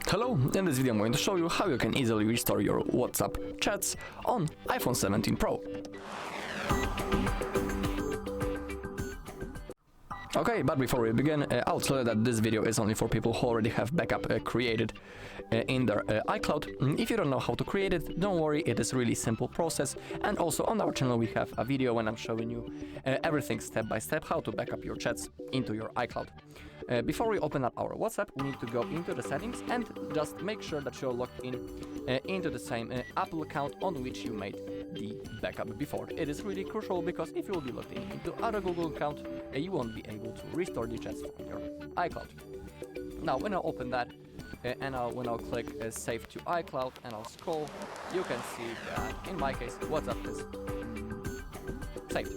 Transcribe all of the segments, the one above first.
Hello, in this video I'm going to show you how you can easily restore your WhatsApp chats on iPhone 17 Pro. Okay, but before we begin, I'll tell you that this video is only for people who already have backup created in their iCloud. If you don't know how to create it, don't worry, it is a really simple process. And also on our channel we have a video when I'm showing you everything step by step how to backup your chats into your iCloud. Before we open up our WhatsApp, we need to go into the settings and just make sure that you're logged in into the same Apple account on which you made the backup before. It is really crucial because if you will be logged in into other Google account, you won't be able to restore the chats from your iCloud. Now, when I open that and when I'll click Save to iCloud and I'll scroll, you can see that in my case WhatsApp is saved.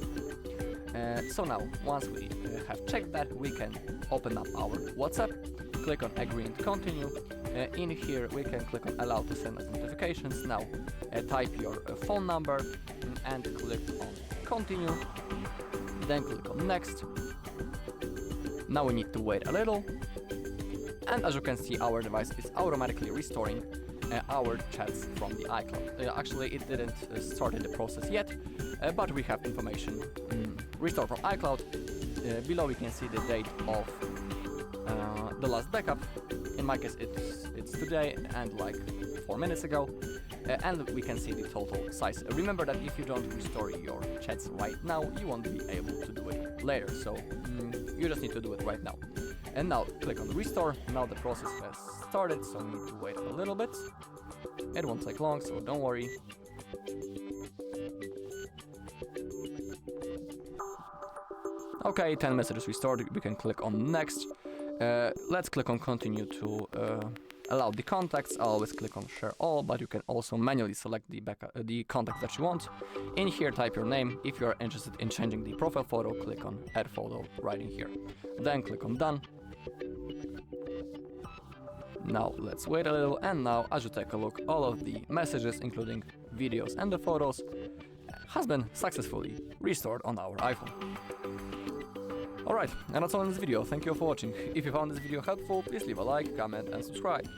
So now, once we have checked that, we can open up our WhatsApp, click on Agree and Continue. In here, we can click on Allow to send us notifications. Now, type your phone number and click on Continue. Then click on Next. Now we need to wait a little. And as you can see, our device is automatically restoring our chats from the iCloud. Actually, it didn't start the process yet, but we have information. Restore from iCloud. Below we can see the date of the last backup. In my case it's today and like 4 minutes ago. And we can see the total size. Remember that if you don't restore your chats right now, you won't be able to do it later. So you just need to do it right now. And now click on restore. Now the process has started, so we need to wait a little bit. It won't take long, so don't worry. Okay, 10 messages restored. We can click on next. Let's click on continue to allow the contacts. I always click on share all, but you can also manually select the contacts that you want. In here, type your name. If you are interested in changing the profile photo, click on add photo right in here. Then click on done. Now let's wait a little, and now as you take a look, all of the messages, including videos and the photos, has been successfully restored on our iPhone. Alright, and that's all in this video. Thank you for watching. If you found this video helpful, please leave a like, comment and subscribe.